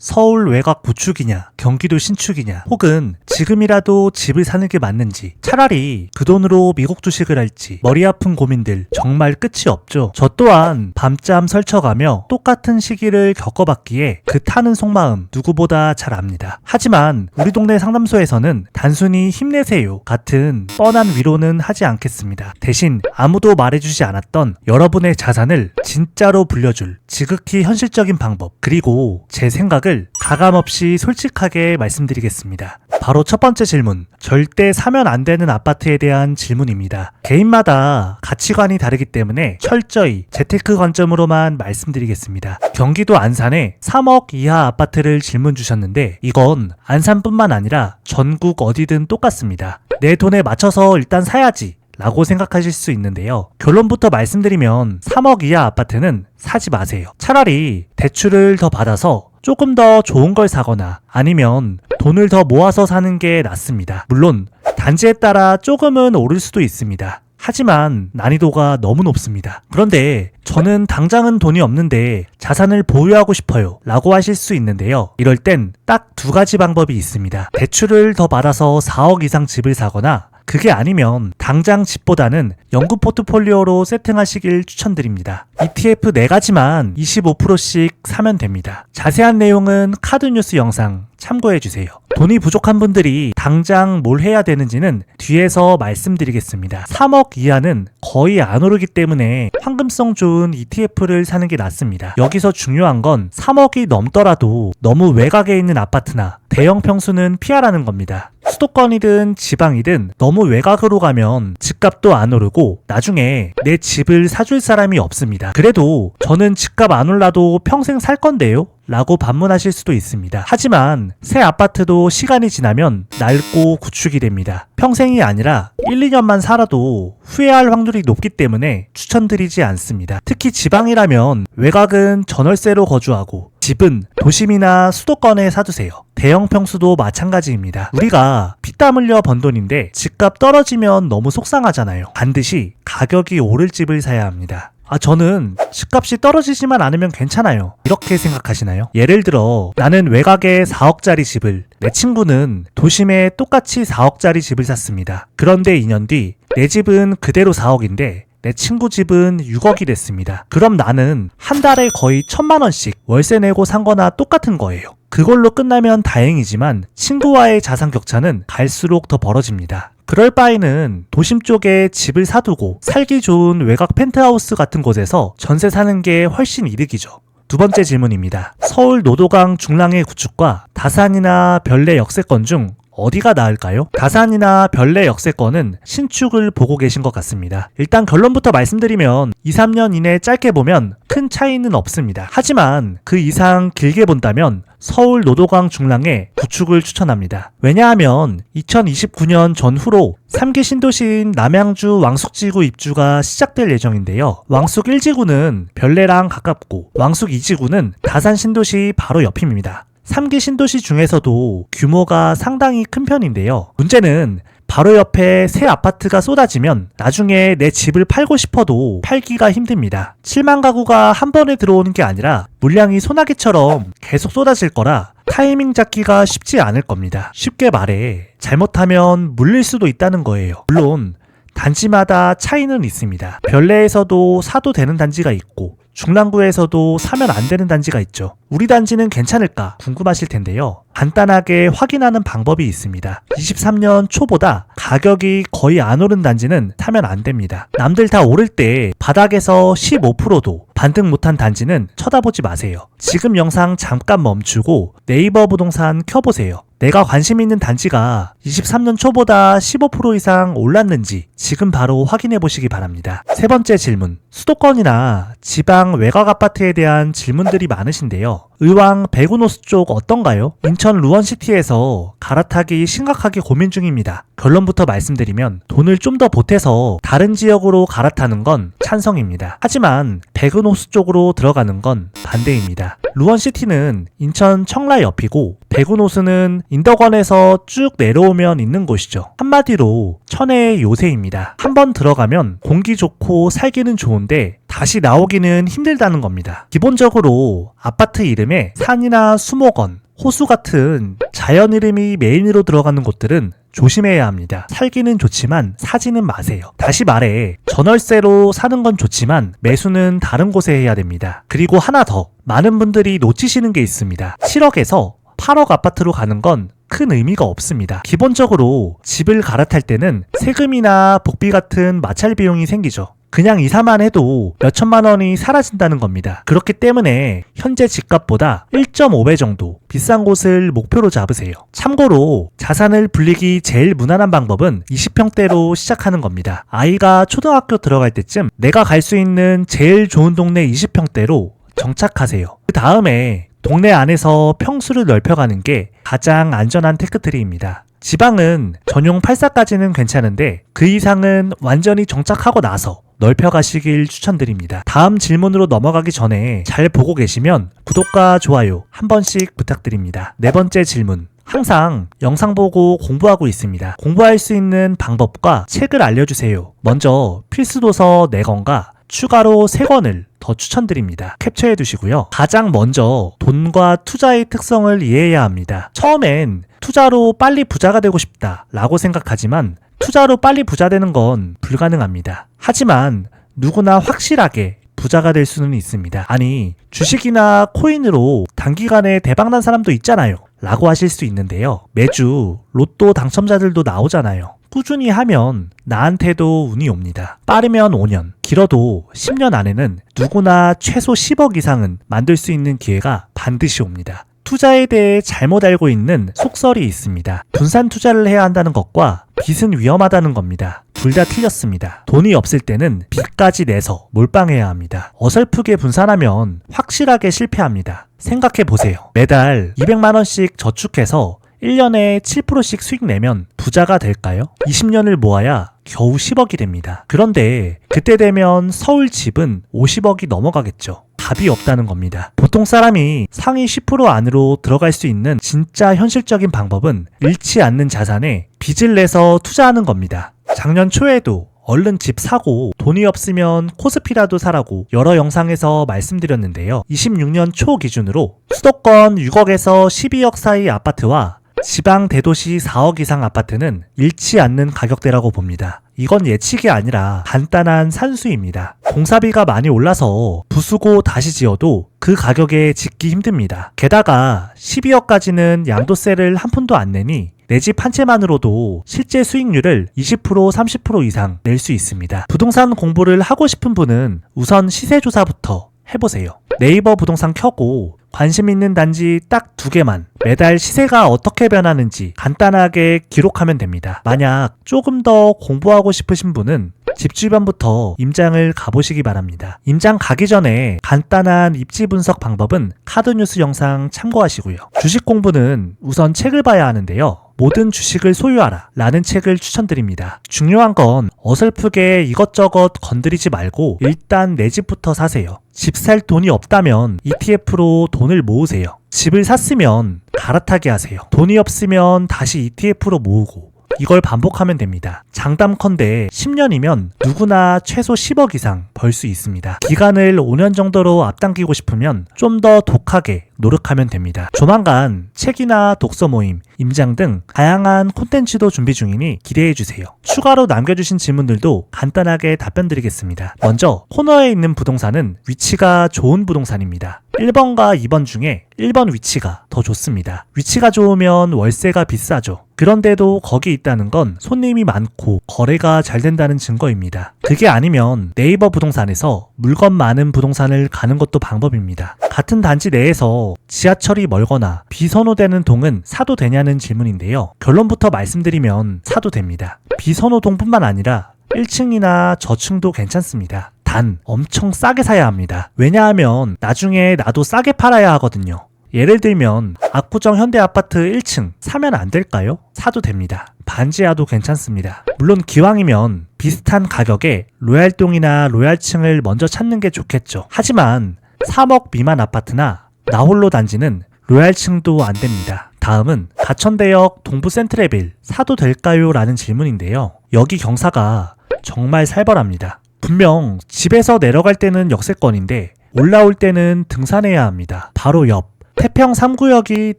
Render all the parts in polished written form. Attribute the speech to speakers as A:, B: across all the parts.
A: 서울 외곽 구축이냐, 경기도 신축이냐, 혹은 지금이라도 집을 사는 게 맞는지, 차라리 그 돈으로 미국 주식을 할지, 머리 아픈 고민들 정말 끝이 없죠. 저 또한 밤잠 설쳐가며 똑같은 시기를 겪어봤기에 그 타는 속마음 누구보다 잘 압니다. 하지만 우리 동네 상담소에서는 단순히 힘내세요 같은 뻔한 위로는 하지 않겠습니다. 대신 아무도 말해주지 않았던 여러분의 자산을 진짜로 불려줄 지극히 현실적인 방법, 그리고 제 생각을 가감없이 솔직하게 말씀드리겠습니다. 바로 첫 번째 질문, 절대 사면 안 되는 아파트에 대한 질문입니다. 개인마다 가치관이 다르기 때문에 철저히 재테크 관점으로만 말씀드리겠습니다. 경기도 안산에 3억 이하 아파트를 질문 주셨는데, 이건 안산뿐만 아니라 전국 어디든 똑같습니다. 내 돈에 맞춰서 일단 사야지 라고 생각하실 수 있는데요. 결론부터 말씀드리면 3억 이하 아파트는 사지 마세요. 차라리 대출을 더 받아서 조금 더 좋은 걸 사거나 아니면 돈을 더 모아서 사는 게 낫습니다. 물론 단지에 따라 조금은 오를 수도 있습니다. 하지만 난이도가 너무 높습니다. 그런데 저는 당장은 돈이 없는데 자산을 보유하고 싶어요 라고 하실 수 있는데요. 이럴 땐 딱 두 가지 방법이 있습니다. 대출을 더 받아서 4억 이상 집을 사거나, 그게 아니면 당장 집보다는 연구 포트폴리오로 세팅하시길 추천드립니다. ETF 4가지만 25%씩 사면 됩니다. 자세한 내용은 카드뉴스 영상 참고해주세요. 돈이 부족한 분들이 당장 뭘 해야 되는지는 뒤에서 말씀드리겠습니다. 3억 이하는 거의 안 오르기 때문에 황금성 좋은 ETF를 사는 게 낫습니다. 여기서 중요한 건 3억이 넘더라도 너무 외곽에 있는 아파트나 대형 평수는 피하라는 겁니다. 수도권이든 지방이든 너무 외곽으로 가면 집값도 안 오르고 나중에 내 집을 사줄 사람이 없습니다. 그래도 저는 집값 안 올라도 평생 살 건데요? 라고 반문하실 수도 있습니다. 하지만 새 아파트도 시간이 지나면 낡고 구축이 됩니다. 평생이 아니라 1, 2년만 살아도 후회할 확률이 높기 때문에 추천드리지 않습니다. 특히 지방이라면 외곽은 전월세로 거주하고 집은 도심이나 수도권에 사두세요. 대형 평수도 마찬가지입니다. 우리가 피땀 흘려 번 돈인데 집값 떨어지면 너무 속상하잖아요. 반드시 가격이 오를 집을 사야 합니다. 저는 집값이 떨어지지만 않으면 괜찮아요 이렇게 생각하시나요? 예를 들어 나는 외곽에 4억짜리 집을, 내 친구는 도심에 똑같이 4억짜리 집을 샀습니다. 그런데 2년 뒤 내 집은 그대로 4억인데 내 친구 집은 6억이 됐습니다. 그럼 나는 한 달에 거의 1,000만 원씩 월세 내고 산 거나 똑같은 거예요. 그걸로 끝나면 다행이지만 친구와의 자산 격차는 갈수록 더 벌어집니다. 그럴 바에는 도심 쪽에 집을 사두고 살기 좋은 외곽 펜트하우스 같은 곳에서 전세 사는 게 훨씬 이득이죠. 두 번째 질문입니다. 서울 노도강 중랑의 구축과 다산이나 별내 역세권 중 어디가 나을까요? 다산이나 별내 역세권은 신축을 보고 계신 것 같습니다. 일단 결론부터 말씀드리면 2, 3년 이내 짧게 보면 큰 차이는 없습니다. 하지만 그 이상 길게 본다면 서울 노도강 중랑의 구축을 추천합니다. 왜냐하면 2029년 전후로 3기 신도시인 남양주 왕숙지구 입주가 시작될 예정인데요. 왕숙 1지구는 별내랑 가깝고 왕숙 2지구는 다산 신도시 바로 옆입니다. 3기 신도시 중에서도 규모가 상당히 큰 편인데요. 문제는 바로 옆에 새 아파트가 쏟아지면 나중에 내 집을 팔고 싶어도 팔기가 힘듭니다. 7만 가구가 한 번에 들어오는 게 아니라 물량이 소나기처럼 계속 쏟아질 거라 타이밍 잡기가 쉽지 않을 겁니다. 쉽게 말해 잘못하면 물릴 수도 있다는 거예요. 물론 단지마다 차이는 있습니다. 별내에서도 사도 되는 단지가 있고 중랑구에서도 사면 안 되는 단지가 있죠. 우리 단지는 괜찮을까 궁금하실 텐데요. 간단하게 확인하는 방법이 있습니다. 23년 초보다 가격이 거의 안 오른 단지는 사면 안 됩니다. 남들 다 오를 때 바닥에서 15%도 반등 못한 단지는 쳐다보지 마세요. 지금 영상 잠깐 멈추고 네이버 부동산 켜보세요. 내가 관심 있는 단지가 23년 초보다 15% 이상 올랐는지 지금 바로 확인해 보시기 바랍니다. 세 번째 질문, 수도권이나 지방 외곽 아파트에 대한 질문들이 많으신데요. 의왕 백운호수 쪽 어떤가요? 인천 루원시티에서 갈아타기 심각하게 고민 중입니다. 결론부터 말씀드리면 돈을 좀 더 보태서 다른 지역으로 갈아타는 건 찬성입니다. 하지만 백운호수 쪽으로 들어가는 건 반대입니다. 루원시티는 인천 청라 옆이고 백운호수는 인덕원에서 쭉 내려오면 있는 곳이죠. 한마디로 천혜의 요새입니다. 한번 들어가면 공기 좋고 살기는 좋은 좋은데 다시 나오기는 힘들다는 겁니다. 기본적으로 아파트 이름에 산이나 수목원, 호수 같은 자연 이름이 메인으로 들어가는 곳들은 조심해야 합니다. 살기는 좋지만 사지는 마세요. 다시 말해 전월세로 사는 건 좋지만 매수는 다른 곳에 해야 됩니다. 그리고 하나 더, 많은 분들이 놓치시는 게 있습니다. 7억에서 8억 아파트로 가는 건 큰 의미가 없습니다. 기본적으로 집을 갈아탈 때는 세금이나 복비 같은 마찰 비용이 생기죠. 그냥 이사만 해도 몇천만 원이 사라진다는 겁니다. 그렇기 때문에 현재 집값보다 1.5배 정도 비싼 곳을 목표로 잡으세요. 참고로 자산을 불리기 제일 무난한 방법은 20평대로 시작하는 겁니다. 아이가 초등학교 들어갈 때쯤 내가 갈 수 있는 제일 좋은 동네 20평대로 정착하세요. 그 다음에 동네 안에서 평수를 넓혀가는 게 가장 안전한 테크트리입니다. 지방은 전용 84까지는 괜찮은데 그 이상은 완전히 정착하고 나서 넓혀가시길 추천드립니다. 다음 질문으로 넘어가기 전에 잘 보고 계시면 구독과 좋아요 한 번씩 부탁드립니다. 네 번째 질문. 항상 영상 보고 공부하고 있습니다. 공부할 수 있는 방법과 책을 알려주세요. 먼저 필수도서 4권과 추가로 3권을 더 추천드립니다. 캡처해 두시고요. 가장 먼저 돈과 투자의 특성을 이해해야 합니다. 처음엔 투자로 빨리 부자가 되고 싶다 라고 생각하지만 투자로 빨리 부자 되는 건 불가능합니다. 하지만 누구나 확실하게 부자가 될 수는 있습니다. 아니, 주식이나 코인으로 단기간에 대박난 사람도 있잖아요 라고 하실 수 있는데요. 매주 로또 당첨자들도 나오잖아요. 꾸준히 하면 나한테도 운이 옵니다. 빠르면 5년, 길어도 10년 안에는 누구나 최소 10억 이상은 만들 수 있는 기회가 반드시 옵니다. 투자에 대해 잘못 알고 있는 속설이 있습니다. 분산 투자를 해야 한다는 것과 빚은 위험하다는 겁니다. 둘 다 틀렸습니다. 돈이 없을 때는 빚까지 내서 몰빵해야 합니다. 어설프게 분산하면 확실하게 실패합니다. 생각해보세요. 매달 200만원씩 저축해서 1년에 7%씩 수익 내면 부자가 될까요? 20년을 모아야 겨우 10억이 됩니다. 그런데 그때 되면 서울 집은 50억이 넘어가겠죠. 답이 없다는 겁니다. 보통 사람이 상위 10% 안으로 들어갈 수 있는 진짜 현실적인 방법은 잃지 않는 자산에 빚을 내서 투자하는 겁니다. 작년 초에도 얼른 집 사고 돈이 없으면 코스피라도 사라고 여러 영상에서 말씀드렸는데요. 26년 초 기준으로 수도권 6억에서 12억 사이 아파트와 지방 대도시 4억 이상 아파트는 잃지 않는 가격대라고 봅니다. 이건 예측이 아니라 간단한 산수입니다. 공사비가 많이 올라서 부수고 다시 지어도 그 가격에 짓기 힘듭니다. 게다가 12억까지는 양도세를 한 푼도 안 내니 내 집 한 채만으로도 실제 수익률을 20% 30% 이상 낼 수 있습니다. 부동산 공부를 하고 싶은 분은 우선 시세조사부터 해보세요. 네이버 부동산 켜고 관심 있는 단지 딱 2개만 매달 시세가 어떻게 변하는지 간단하게 기록하면 됩니다. 만약 조금 더 공부하고 싶으신 분은 집 주변부터 임장을 가보시기 바랍니다. 임장 가기 전에 간단한 입지 분석 방법은 카드뉴스 영상 참고하시고요. 주식 공부는 우선 책을 봐야 하는데요. 모든 주식을 소유하라 라는 책을 추천드립니다. 중요한 건 어설프게 이것저것 건드리지 말고 일단 내 집부터 사세요. 집 살 돈이 없다면 ETF로 돈을 모으세요. 집을 샀으면 갈아타게 하세요. 돈이 없으면 다시 ETF로 모으고 이걸 반복하면 됩니다. 장담컨대 10년이면 누구나 최소 10억 이상 벌 수 있습니다. 기간을 5년 정도로 앞당기고 싶으면 좀 더 독하게 노력하면 됩니다. 조만간 책이나 독서 모임, 임장 등 다양한 콘텐츠도 준비 중이니 기대해주세요. 추가로 남겨주신 질문들도 간단하게 답변 드리겠습니다. 먼저 코너에 있는 부동산은 위치가 좋은 부동산입니다. 1번과 2번 중에 1번 위치가 더 좋습니다. 위치가 좋으면 월세가 비싸죠. 그런데도 거기 있다는 건 손님이 많고 거래가 잘 된다는 증거입니다. 그게 아니면 네이버 부동산에서 물건 많은 부동산을 가는 것도 방법입니다. 같은 단지 내에서 지하철이 멀거나 비선호되는 동은 사도 되냐는 질문인데요. 결론부터 말씀드리면 사도 됩니다. 비선호동뿐만 아니라 1층이나 저층도 괜찮습니다. 단 엄청 싸게 사야 합니다. 왜냐하면 나중에 나도 싸게 팔아야 하거든요. 예를 들면 압구정 현대아파트 1층 사면 안 될까요? 사도 됩니다. 반지하도 괜찮습니다. 물론 기왕이면 비슷한 가격에 로얄동이나 로얄층을 먼저 찾는 게 좋겠죠. 하지만 3억 미만 아파트나 나홀로 단지는 로얄층도 안 됩니다. 다음은 가천대역 동부 센트레빌 사도 될까요? 라는 질문인데요. 여기 경사가 정말 살벌합니다. 분명 집에서 내려갈 때는 역세권인데 올라올 때는 등산해야 합니다. 바로 옆 태평 3구역이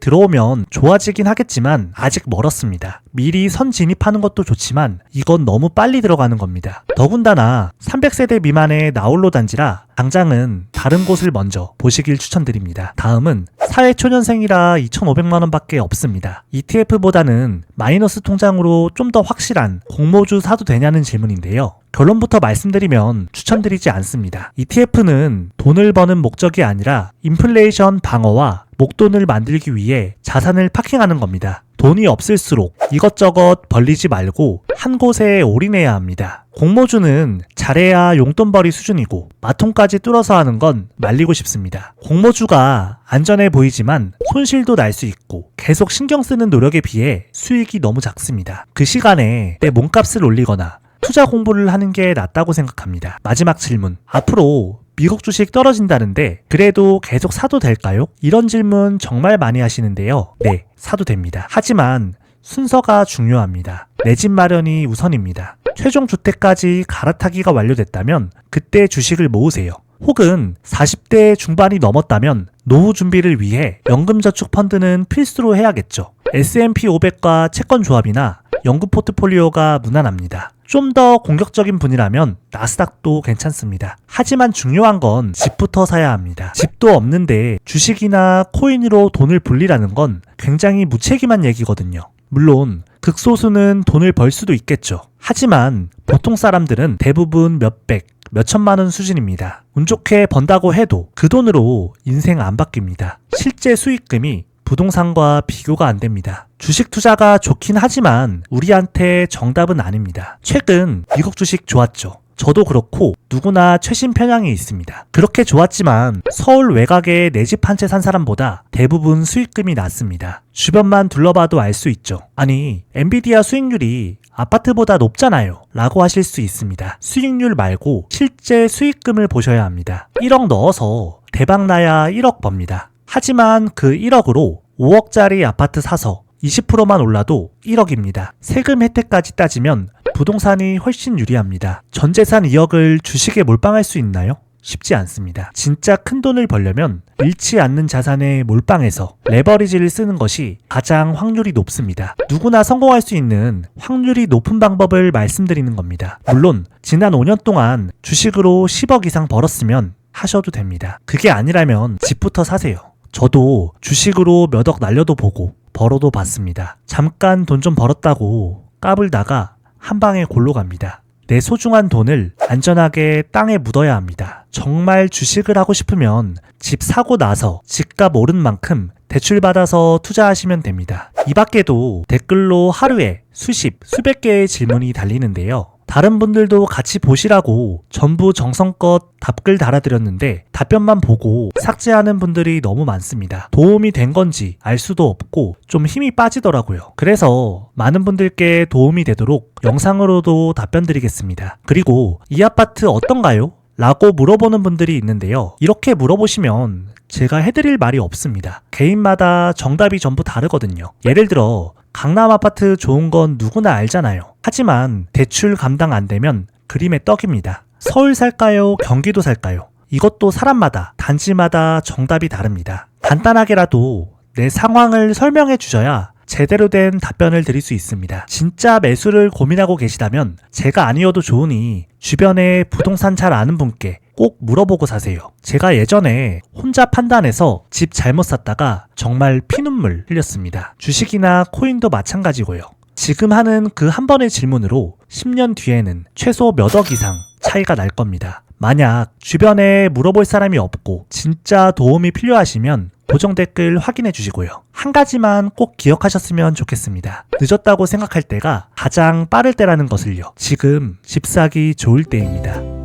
A: 들어오면 좋아지긴 하겠지만 아직 멀었습니다. 미리 선 진입하는 것도 좋지만 이건 너무 빨리 들어가는 겁니다. 더군다나 300세대 미만의 나홀로 단지라 당장은 다른 곳을 먼저 보시길 추천드립니다. 다음은 사회초년생이라 2,500만원 밖에 없습니다. ETF보다는 마이너스 통장으로 좀 더 확실한 공모주 사도 되냐는 질문인데요. 결론부터 말씀드리면 추천드리지 않습니다. ETF는 돈을 버는 목적이 아니라 인플레이션 방어와 목돈을 만들기 위해 자산을 파킹하는 겁니다. 돈이 없을수록 이것저것 벌리지 말고 한 곳에 올인해야 합니다. 공모주는 잘해야 용돈벌이 수준이고 마통까지 뚫어서 하는 건 말리고 싶습니다. 공모주가 안전해 보이지만 손실도 날 수 있고 계속 신경 쓰는 노력에 비해 수익이 너무 작습니다. 그 시간에 내 몸값을 올리거나 투자 공부를 하는 게 낫다고 생각합니다. 마지막 질문. 앞으로 미국 주식 떨어진다는데 그래도 계속 사도 될까요? 이런 질문 정말 많이 하시는데요. 네, 사도 됩니다. 하지만 순서가 중요합니다. 내 집 마련이 우선입니다. 최종 주택까지 갈아타기가 완료됐다면 그때 주식을 모으세요. 혹은 40대 중반이 넘었다면 노후 준비를 위해 연금저축 펀드는 필수로 해야겠죠. S&P 500과 채권 조합이나 연금 포트폴리오가 무난합니다. 좀 더 공격적인 분이라면 나스닥도 괜찮습니다. 하지만 중요한 건 집부터 사야 합니다. 집도 없는데 주식이나 코인으로 돈을 불리라는 건 굉장히 무책임한 얘기거든요. 물론 극소수는 돈을 벌 수도 있겠죠. 하지만 보통 사람들은 대부분 몇백, 몇천만 원 수준입니다. 운 좋게 번다고 해도 그 돈으로 인생 안 바뀝니다. 실제 수익금이 부동산과 비교가 안 됩니다. 주식 투자가 좋긴 하지만 우리한테 정답은 아닙니다. 최근 미국 주식 좋았죠. 저도 그렇고 누구나 최신 편향이 있습니다. 그렇게 좋았지만 서울 외곽에 내 집 한 채 산 사람보다 대부분 수익금이 낮습니다. 주변만 둘러봐도 알 수 있죠. 아니, 엔비디아 수익률이 아파트보다 높잖아요 라고 하실 수 있습니다. 수익률 말고 실제 수익금을 보셔야 합니다. 1억 넣어서 대박나야 1억 법니다. 하지만 그 1억으로 5억짜리 아파트 사서 20%만 올라도 1억입니다. 세금 혜택까지 따지면 부동산이 훨씬 유리합니다. 전 재산 2억을 주식에 몰빵할 수 있나요? 쉽지 않습니다. 진짜 큰 돈을 벌려면 잃지 않는 자산에 몰빵해서 레버리지를 쓰는 것이 가장 확률이 높습니다. 누구나 성공할 수 있는 확률이 높은 방법을 말씀드리는 겁니다. 물론 지난 5년 동안 주식으로 10억 이상 벌었으면 하셔도 됩니다. 그게 아니라면 집부터 사세요. 저도 주식으로 몇 억 날려도 보고 벌어도 봤습니다. 잠깐 돈 좀 벌었다고 까불다가 한 방에 골로 갑니다. 내 소중한 돈을 안전하게 땅에 묻어야 합니다. 정말 주식을 하고 싶으면 집 사고 나서 집값 오른 만큼 대출받아서 투자하시면 됩니다. 이 밖에도 댓글로 하루에 수십, 수백 개의 질문이 달리는데요. 다른 분들도 같이 보시라고 전부 정성껏 답글 달아드렸는데 답변만 보고 삭제하는 분들이 너무 많습니다. 도움이 된 건지 알 수도 없고 좀 힘이 빠지더라고요. 그래서 많은 분들께 도움이 되도록 영상으로도 답변 드리겠습니다. 그리고 이 아파트 어떤가요? 라고 물어보는 분들이 있는데요. 이렇게 물어보시면 제가 해드릴 말이 없습니다. 개인마다 정답이 전부 다르거든요. 예를 들어 강남 아파트 좋은 건 누구나 알잖아요. 하지만 대출 감당 안 되면 그림의 떡입니다. 서울 살까요? 경기도 살까요? 이것도 사람마다, 단지마다 정답이 다릅니다. 간단하게라도 내 상황을 설명해 주셔야 제대로 된 답변을 드릴 수 있습니다. 진짜 매수를 고민하고 계시다면 제가 아니어도 좋으니 주변에 부동산 잘 아는 분께 꼭 물어보고 사세요. 제가 예전에 혼자 판단해서 집 잘못 샀다가 정말 피눈물 흘렸습니다. 주식이나 코인도 마찬가지고요. 지금 하는 그 한 번의 질문으로 10년 뒤에는 최소 몇 억 이상 차이가 날 겁니다. 만약 주변에 물어볼 사람이 없고 진짜 도움이 필요하시면 고정 댓글 확인해 주시고요. 한 가지만 꼭 기억하셨으면 좋겠습니다. 늦었다고 생각할 때가 가장 빠를 때라는 것을요. 지금 집 사기 좋을 때입니다.